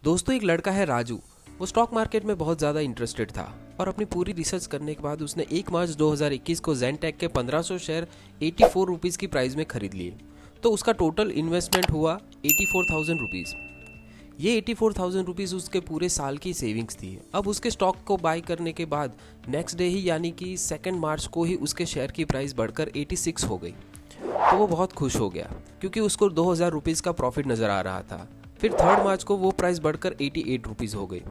दोस्तों, एक लड़का है राजू। वो स्टॉक मार्केट में बहुत ज़्यादा इंटरेस्टेड था और अपनी पूरी रिसर्च करने के बाद उसने 1 मार्च 2021 को ज़ेनटेक के 1500 शेयर 84 रुपीज़ की प्राइस में खरीद लिए। तो उसका टोटल इन्वेस्टमेंट हुआ 84,000 रुपीज़। ये 84,000 रुपीज़ उसके पूरे साल की सेविंग्स थी। अब उसके स्टॉक को बाय करने के बाद नेक्स्ट डे ही यानी कि 2 मार्च को ही उसके शेयर की प्राइस बढ़कर 86 हो गई। तो वो बहुत खुश हो गया क्योंकि उसको 2,000 रुपीज़ का प्रॉफिट नज़र आ रहा था। फिर 3 मार्च को वो प्राइस बढ़कर 88 रुपीज़ हो गई।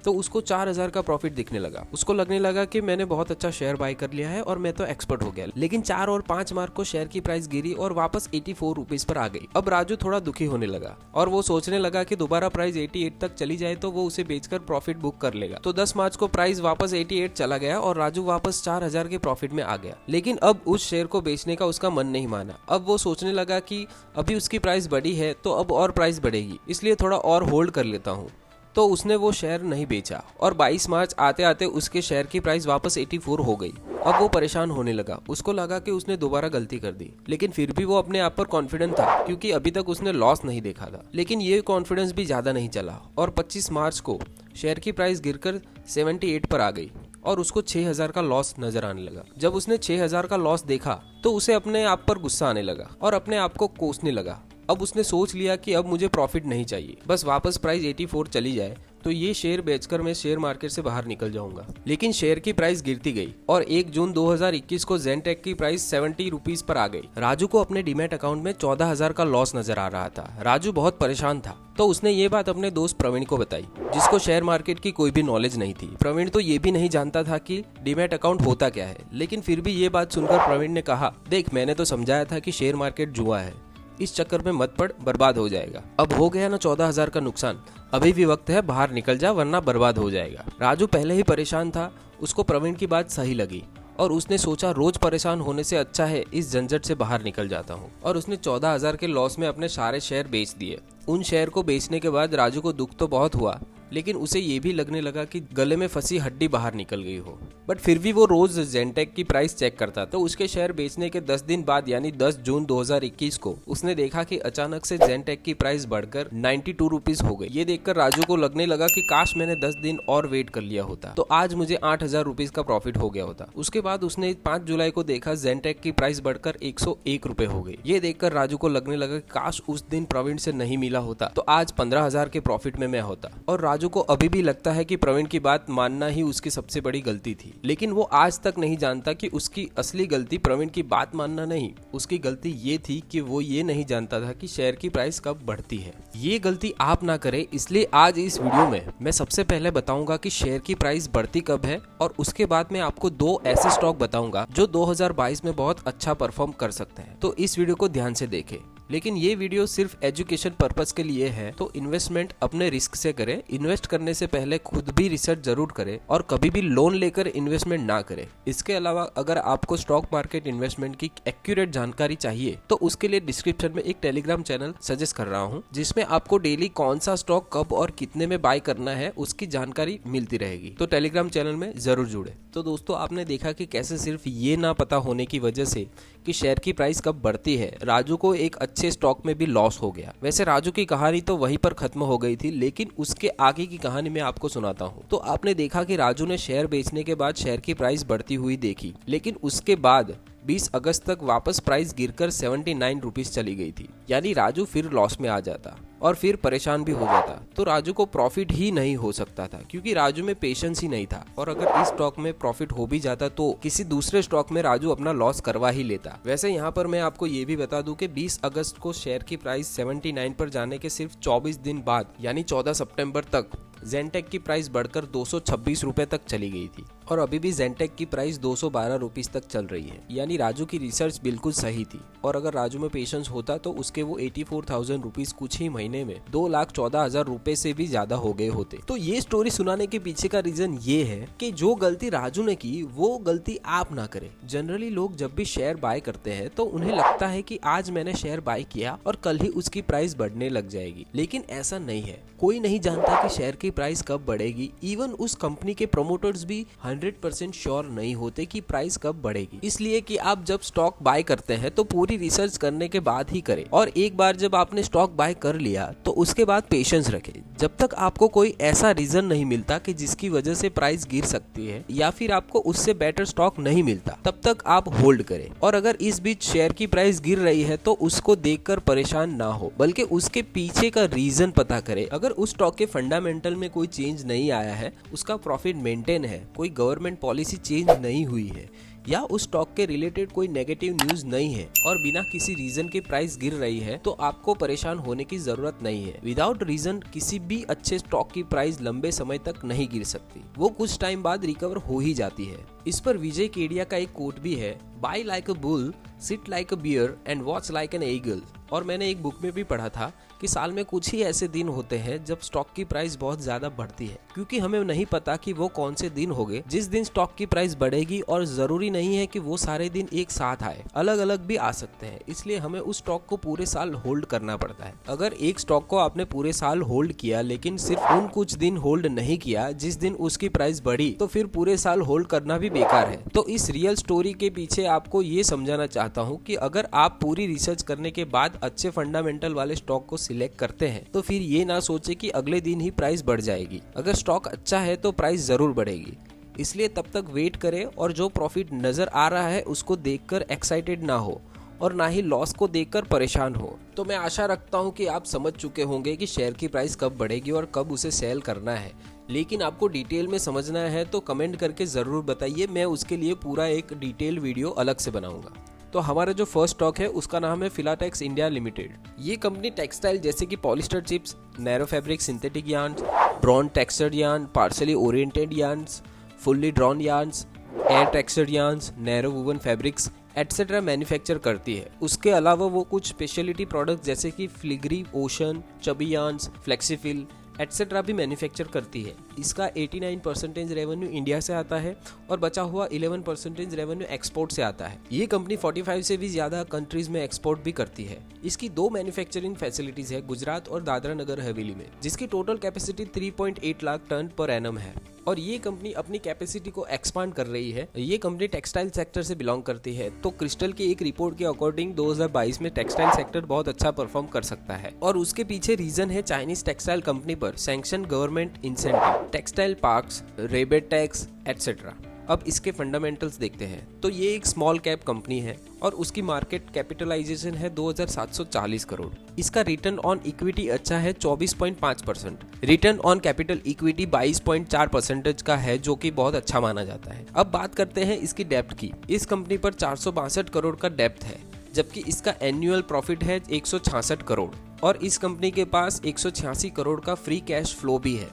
तो उसको 4,000 का प्रॉफिट दिखने लगा। उसको लगने लगा कि मैंने बहुत अच्छा शेयर बाय कर लिया है और मैं तो एक्सपर्ट हो गया। लेकिन 4 और 5 मार्च को शेयर की प्राइस गिरी और वापस 84 रुपीज़ पर आ गई। अब राजू थोड़ा दुखी होने लगा और वो सोचने लगा कि दोबारा प्राइस 88 तक चली जाए तो वो उसे बेचकर प्रॉफिट बुक कर लेगा। तो 10 मार्च को प्राइस वापस 88 चला गया और राजू वापस 4,000 के प्रॉफिट में आ गया। लेकिन अब उस शेयर को बेचने का उसका मन नहीं माना। अब वो सोचने लगा कि अभी उसकी प्राइस बढ़ी है तो अब और प्राइस बढ़ेगी, इसलिए थोड़ा और होल्ड कर लेता हूँ। तो उसने वो शेयर नहीं बेचा और 22 मार्च आते आते उसके शेयर की प्राइस वापस 84 हो गई। अब वो परेशान होने लगा। उसको लगा कि उसने दोबारा गलती कर दी, लेकिन फिर भी वो अपने आप पर कॉन्फिडेंट था क्योंकि अभी तक उसने लॉस नहीं देखा था। लेकिन ये कॉन्फिडेंस भी ज़्यादा नहीं चला और 25 मार्च को शेयर की प्राइस गिरकर 78 पर आ गई और उसको 6,000 का लॉस नजर आने लगा। जब उसने 6,000 का लॉस देखा तो उसे अपने आप पर गुस्सा आने लगा और अपने आप को कोसने लगा। अब उसने सोच लिया कि अब मुझे प्रॉफिट नहीं चाहिए, बस वापस प्राइस 84 चली जाए तो ये शेयर बेचकर मैं शेयर मार्केट से बाहर निकल जाऊंगा। लेकिन शेयर की प्राइस गिरती गई और 1 जून 2021 को ज़ेनटेक की प्राइस 70 रुपीज पर आ गई। राजू को अपने डीमैट अकाउंट में 14,000 का लॉस नजर आ रहा था। राजू बहुत परेशान था। तो उसने ये बात अपने दोस्त प्रवीण को बताई, जिसको शेयर मार्केट की कोई भी नॉलेज नहीं थी। प्रवीण तो ये भी नहीं जानता था कि डीमैट अकाउंट होता क्या है। लेकिन फिर भी ये बात सुनकर प्रवीण ने कहा, देख मैंने तो समझाया था कि शेयर मार्केट जुआ है, इस चक्कर में मत पड़, बर्बाद हो जाएगा। अब हो गया ना 14,000 का नुकसान, अभी भी वक्त है, बाहर निकल जा वरना बर्बाद हो जाएगा। राजू पहले ही परेशान था। उसको प्रवीण की बात सही लगी और उसने सोचा रोज परेशान होने से अच्छा है इस झंझट से बाहर निकल जाता हूँ। और उसने 14,000 के लॉस में अपने सारे शेयर बेच दिए। उन शेयर को बेचने के बाद राजू को दुख तो बहुत हुआ, लेकिन उसे ये भी लगने लगा कि गले में फंसी हड्डी बाहर निकल गई हो। बट फिर भी वो रोज ज़ेनटेक की प्राइस चेक करता। तो उसके शेयर बेचने के 10 दिन बाद यानी 10 जून 2021 को उसने देखा कि अचानक से ज़ेनटेक की प्राइस बढ़कर 92 रुपीज हो गई। ये देखकर राजू को लगने लगा कि काश मैंने 10 दिन और वेट कर लिया होता तो आज मुझे 8,000 रुपीज का प्रॉफिट हो गया होता। उसके बाद उसने 5 जुलाई को देखा ज़ेनटेक की प्राइस बढ़कर 101 रुपए हो गई। ये देखकर राजू को लगने लगा कि काश उस दिन प्रवीण से नहीं मिला होता तो आज 15,000 के प्रॉफिट में मैं होता। और राजू को अभी भी लगता है कि प्रवीण की बात मानना ही उसकी सबसे बड़ी गलती थी। लेकिन वो आज तक नहीं जानता कि उसकी असली गलती प्रवीण की बात मानना नहीं, उसकी गलती ये थी कि वो ये नहीं जानता था कि शेयर की प्राइस कब बढ़ती है। ये गलती आप ना करें, इसलिए आज इस वीडियो में मैं सबसे पहले बताऊंगा कि शेयर की प्राइस बढ़ती कब है और उसके बाद मैं आपको 2 ऐसे स्टॉक बताऊंगा जो 2022 में बहुत अच्छा परफॉर्म कर सकते हैं। तो इस वीडियो को ध्यान से देखें। लेकिन ये वीडियो सिर्फ एजुकेशन पर्पस के लिए है, तो इन्वेस्टमेंट अपने रिस्क से करें। इन्वेस्ट करने से पहले खुद भी रिसर्च जरूर करें और कभी भी लोन लेकर इन्वेस्टमेंट ना करें। इसके अलावा अगर आपको स्टॉक मार्केट इन्वेस्टमेंट की एक्यूरेट जानकारी चाहिए तो उसके लिए डिस्क्रिप्शन में एक टेलीग्राम चैनल सजेस्ट कर रहा हूँ, जिसमें आपको डेली कौन सा स्टॉक कब और कितने में बाय करना है उसकी जानकारी मिलती रहेगी। तो टेलीग्राम चैनल में जरूर जुड़े। तो दोस्तों, आपने देखा कि कैसे सिर्फ ये ना पता होने की वजह से कि शेयर की प्राइस कब बढ़ती है राजू को एक अच्छे स्टॉक में भी लॉस हो गया। वैसे राजू की कहानी तो वहीं पर खत्म हो गई थी, लेकिन उसके आगे की कहानी मैं आपको सुनाता हूँ। तो आपने देखा कि राजू ने शेयर बेचने के बाद शेयर की प्राइस बढ़ती हुई देखी, लेकिन उसके बाद 20 अगस्त तक वापस प्राइस गिरकर 79 रुपीज चली गई थी। यानी राजू फिर लॉस में आ जाता और फिर परेशान भी हो जाता। तो राजू को प्रॉफिट ही नहीं हो सकता था क्योंकि राजू में पेशेंस ही नहीं था। और अगर इस स्टॉक में प्रॉफिट हो भी जाता तो किसी दूसरे स्टॉक में राजू अपना लॉस करवा ही लेता। वैसे यहाँ पर मैं आपको ये भी बता दूं कि 20 अगस्त को शेयर की प्राइस 79 पर जाने के सिर्फ 24 दिन बाद यानी 14 सितंबर तक ज़ेनटेक की प्राइस बढ़कर 226 रुपए तक चली गई थी और अभी भी ज़ेनटेक की प्राइस 212 रुपीज तक चल रही है। यानी राजू की रिसर्च बिल्कुल सही थी और अगर राजू में पेशेंस होता तो उसके वो 84,000 रुपीज कुछ ही महीने में 2,14,000 रुपए से भी ज्यादा हो गए होते। तो ये स्टोरी सुनाने के पीछे का रीजन ये है कि जो गलती राजू ने की वो गलती आप ना करें। जनरली लोग जब भी शेयर बाय करते हैं तो उन्हें लगता है कि आज मैंने शेयर बाय किया और कल ही उसकी प्राइस बढ़ने लग जाएगी, लेकिन ऐसा नहीं है। कोई नहीं जानता कि शेयर की प्राइस कब बढ़ेगी। इवन उस कंपनी के प्रमोटर्स भी 100% श्योर नहीं होते कि प्राइस कब बढ़ेगी। इसलिए कि आप जब स्टॉक बाय करते हैं तो पूरी रिसर्च करने के बाद ही करें और एक बार जब आपने स्टॉक बाय कर लिया तो उसके बाद पेशेंस रखें। जब तक आपको कोई ऐसा रीजन नहीं मिलता कि जिसकी वजह से प्राइस गिर सकती है या फिर आपको उससे बेटर स्टॉक नहीं मिलता, तब तक आप होल्ड करें। और अगर इस बीच शेयर की प्राइस गिर रही है तो उसको देखकर परेशान ना हो, बल्कि उसके पीछे का रीजन पता करें। अगर उस स्टॉक के फंडामेंटल में कोई चेंज नहीं आया है, उसका प्रॉफिट मेंटेन है, कोई गवर्नमेंट पॉलिसी चेंज नहीं हुई है, या उस स्टॉक के रिलेटेड कोई नेगेटिव न्यूज नहीं है और बिना किसी रीजन के प्राइस गिर रही है, तो आपको परेशान होने की जरूरत नहीं है। विदाउट रीजन किसी भी अच्छे स्टॉक की प्राइस लंबे समय तक नहीं गिर सकती, वो कुछ टाइम बाद रिकवर हो ही जाती है। इस पर विजय केडिया का एक कोट भी है, buy like a bull, sit like a bear and watch like an eagle. और मैंने एक बुक में भी पढ़ा था कि साल में कुछ ही ऐसे दिन होते हैं जब स्टॉक की प्राइस बहुत ज्यादा बढ़ती है, क्योंकि हमें नहीं पता कि वो कौन से दिन होंगे जिस दिन स्टॉक की प्राइस बढ़ेगी, और जरूरी नहीं है कि वो सारे दिन एक साथ आए, अलग अलग भी आ सकते हैं। इसलिए हमें उस स्टॉक को पूरे साल होल्ड करना पड़ता है। अगर एक स्टॉक को आपने पूरे साल होल्ड किया लेकिन सिर्फ उन कुछ दिन होल्ड नहीं किया जिस दिन उसकी प्राइस बढ़ी, तो फिर पूरे साल होल्ड करना भी बेकार है। तो इस रियल स्टोरी के पीछे आपको ये समझाना चाहता हूँ कि अगर आप पूरी रिसर्च करने के बाद अच्छे फंडामेंटल वाले स्टॉक को सिलेक्ट करते हैं, तो फिर ये ना सोचे कि अगले दिन ही प्राइस बढ़ जाएगी। अगर स्टॉक अच्छा है तो प्राइस जरूर बढ़ेगी, इसलिए तब तक वेट करें और जो प्रॉफिट नजर आ रहा है उसको देखकर एक्साइटेड ना हो और ना ही लॉस को देखकर परेशान हो। तो मैं आशा रखता हूँ कि आप समझ चुके होंगे कि शेयर की प्राइस कब बढ़ेगी और कब उसे सेल करना है। लेकिन आपको डिटेल में समझना है तो कमेंट करके जरूर बताइए, मैं उसके लिए पूरा एक डिटेल वीडियो अलग से बनाऊंगा। तो हमारा जो फर्स्ट स्टॉक है उसका नाम है फिलाटेक्स इंडिया लिमिटेड। ये कंपनी टेक्सटाइल जैसे कि polyester chips, narrow fabric, synthetic yarns, drawn textured yarn, partially oriented yarns, fully drawn yarns, air textured yarns, narrow woven fabrics etcetera manufacture करती है। उसके अलावा वो कुछ स्पेशलिटी प्रोडक्ट जैसे कि फ्लिग्री, ओशन, चबी यार्न्स, फ्लेक्सीफिल एटसेट्रा भी मैन्युफैक्चर करती है। इसका 89% रेवेन्यू इंडिया से आता है और बचा हुआ 11% रेवेन्यू एक्सपोर्ट से आता है। ये कंपनी 45 से भी ज्यादा कंट्रीज में एक्सपोर्ट भी करती है। इसकी 2 मैन्युफैक्चरिंग फैसिलिटीज है गुजरात और दादरा नगर हवेली में, जिसकी total capacity 3.8 lakh tonne per annum है। और ये कंपनी अपनी कैपेसिटी को एक्सपांड कर रही है। ये कंपनी टेक्सटाइल सेक्टर से बिलोंग करती है। तो क्रिस्टल की एक रिपोर्ट के अकॉर्डिंग 2022 में टेक्सटाइल सेक्टर बहुत अच्छा परफॉर्म कर सकता है, और उसके पीछे रीजन है चाइनीज टेक्सटाइल कंपनी पर sanction government incentive, textile parks, rebate tax etcetera. अब इसके फंडामेंटल्स देखते हैं। तो ये एक स्मॉल कैप कंपनी है और उसकी मार्केट कैपिटलाइजेशन है 2740 करोड़। इसका रिटर्न ऑन इक्विटी अच्छा है 24.5%, रिटर्न ऑन कैपिटल इक्विटी 22.4% का है, जो कि बहुत अच्छा माना जाता है। अब बात करते हैं इसकी डेप्ट की। इस कंपनी पर 462 करोड़ का डेप्ट है, जबकि इसका एनुअल प्रॉफिट है 166 करोड़ और इस कंपनी के पास 186 करोड़ का फ्री कैश फ्लो भी है।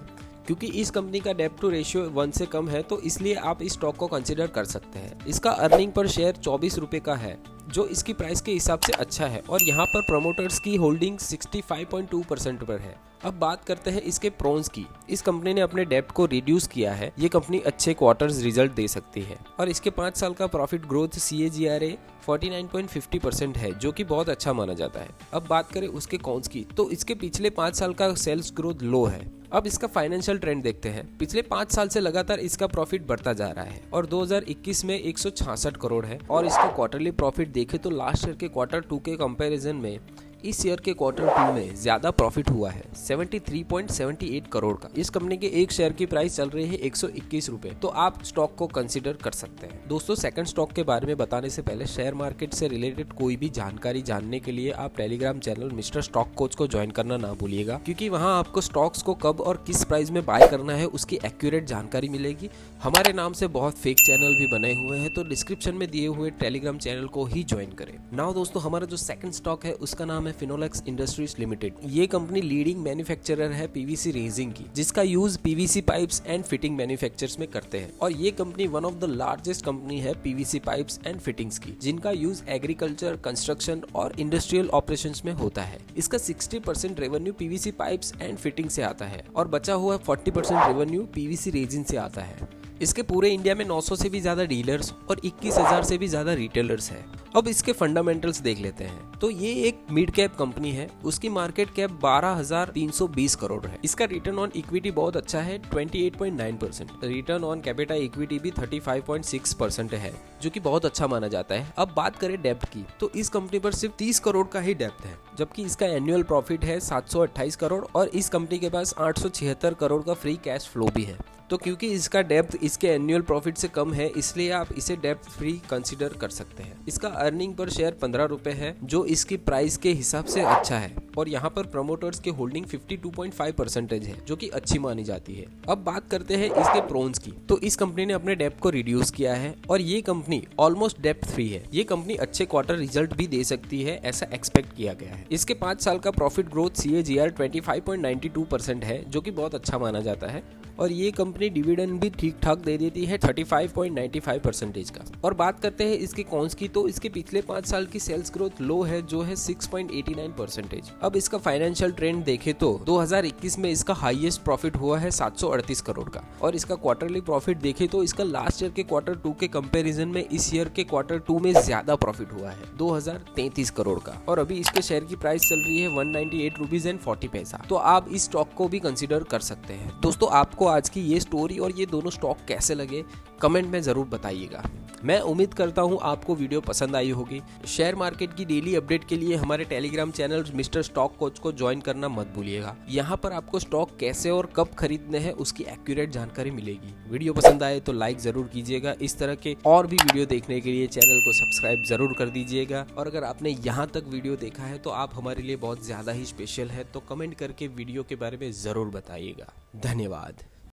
क्योंकि इस कंपनी का डेप्ट टू रेशियो 1 से कम है, तो इसलिए आप इस स्टॉक को कंसिडर कर सकते हैं। इसका अर्निंग पर शेयर 24 रुपए का है, जो इसकी प्राइस के हिसाब से अच्छा है, और यहाँ पर प्रमोटर्स की होल्डिंग 65.2% पर है। अब बात करते हैं इसके प्रोन्स की। इस कंपनी ने अपने डेप्ट को रिड्यूस किया है। ये कंपनी अच्छे क्वार्टर्स रिजल्ट दे सकती है और इसके 5 साल का प्रॉफिट ग्रोथ CAGR 49.50% है, जो कि बहुत अच्छा माना जाता है। अब बात करें उसके कॉन्स की, तो इसके पिछले 5 साल का सेल्स ग्रोथ लो है। अब इसका फाइनेंशियल ट्रेंड देखते हैं। पिछले 5 साल से लगातार इसका प्रॉफिट बढ़ता जा रहा है और 2021 में 166 करोड़ है, और इसका क्वार्टरली प्रॉफिट देखें तो लास्ट ईयर के Q2 के कंपैरिजन में इस ईयर के Q2 में ज्यादा प्रॉफिट हुआ है 73.78 करोड़ का। इस कंपनी के एक शेयर की प्राइस चल रही है 121 रुपए, तो आप स्टॉक को कंसीडर कर सकते हैं। दोस्तों, सेकंड स्टॉक के बारे में बताने से पहले शेयर मार्केट से रिलेटेड कोई भी जानकारी जानने के लिए आप Telegram channel mister stock coach को ज्वाइन करना ना भूलिएगा, क्योंकि वहाँ आपको स्टॉक्स को कब और किस प्राइस में बाय करना है उसकी एक्यूरेट जानकारी मिलेगी। हमारे नाम से बहुत फेक चैनल भी बने हुए हैं, तो डिस्क्रिप्शन में दिए हुए टेलीग्राम चैनल को ही ज्वाइन करें। नाउ दोस्तों, हमारा जो सेकंड स्टॉक है उसका नाम है फिनोलेक्स इंडस्ट्रीज लिमिटेड। ये कंपनी लीडिंग मैन्युफैक्चरर है पीवीसी रेजिंग की, जिसका use PVC pipes and fitting manufacturers में करते हैं। और ये company one of the largest company है पीवीसी पाइप्स एंड फिटिंग्स की, जिनका यूज एग्रीकल्चर, कंस्ट्रक्शन और इंडस्ट्रियल ऑपरेशंस में होता है। इसका 60% revenue PVC pipes and fitting से आता है और बचा हुआ 40% रेवेन्यू पीवीसी रेजिन से आता है। इसके पूरे इंडिया में 900 से भी ज्यादा डीलर्स और 21,000 से भी ज्यादा रिटेलर्स हैं। अब इसके फंडामेंटल्स देख लेते हैं। तो ये एक मिड कैप कंपनी है, उसकी मार्केट कैप 12,320 करोड़ है। इसका रिटर्न ऑन इक्विटी बहुत अच्छा है, 28.9%। रिटर्न ऑन कैपिटल इक्विटी भी 35.6% है, जो कि बहुत अच्छा माना जाता है। अब बात करें डेब्ट की, तो इस कंपनी पर सिर्फ 30 करोड़ का ही डेब्ट है, जबकि इसका एनुअल प्रॉफिट है 728 करोड़ और इस कंपनी के पास 876 करोड़ का फ्री कैश फ्लो भी है। तो क्योंकि इसका डेब्ट इसके एनुअल प्रॉफिट से कम है, इसलिए आप इसे डेब्ट फ्री कंसीडर कर सकते हैं। इसका अर्निंग पर शेयर 15 रुपए है, जो इसकी प्राइस के हिसाब से अच्छा है और यहाँ पर प्रमोटर्स के होल्डिंग 52.5% है, जो कि अच्छी मानी जाती है। अब बात करते हैं इसके प्रोन्स की। तो इस कंपनी ने अपने डेब्ट को रिड्यूस किया है और ये कंपनी ऑलमोस्ट डेब्ट फ्री है। ये कंपनी अच्छे क्वार्टर रिजल्ट भी दे सकती है, ऐसा एक्सपेक्ट किया गया है। इसके 5 साल का प्रॉफिट ग्रोथ CAGR 25.92% है, जो कि बहुत अच्छा माना जाता है और ये कंपनी डिविडेंड भी ठीक ठाक दे देती है 35.95% का। और बात करते हैं इसके कॉन्स की, तो इसके पिछले 5 साल की सेल्स ग्रोथ लो है, जो है 6.89%। अब इसका फाइनेंशियल ट्रेंड देखें तो 2021 में इसका हाईएस्ट प्रॉफिट हुआ है 738 करोड़ का और इसका क्वार्टरली प्रॉफिट देखें तो इसका लास्ट ईयर के क्वार्टर 2 के कंपैरिजन में इस ईयर के क्वार्टर 2 में ज्यादा प्रॉफिट हुआ है 2033 करोड़ का और अभी इसके शेयर की प्राइस चल रही है 198.40 रुपीज। तो आप इस स्टॉक को भी कंसिडर कर सकते हैं। दोस्तों, आपको आज की ये स्टोरी और ये दोनों स्टॉक कैसे लगे कमेंट में जरूर बताइएगा। मैं उम्मीद करता हूँ आपको वीडियो पसंद आई होगी। शेयर मार्केट की डेली अपडेट के लिए हमारे Telegram channel mister stock coach को ज्वाइन करना मत भूलिएगा। यहाँ पर आपको स्टॉक कैसे और कब खरीदने हैं उसकी एक्यूरेट जानकारी मिलेगी। वीडियो पसंद आए तो लाइक जरूर कीजिएगा। इस तरह के और भी वीडियो देखने के लिए चैनल को सब्सक्राइब जरूर कर दीजिएगा और अगर आपने यहाँ तक वीडियो देखा है तो आप हमारे लिए बहुत ज्यादा ही स्पेशल है, तो कमेंट करके वीडियो के बारे में जरूर बताइएगा। धन्यवाद।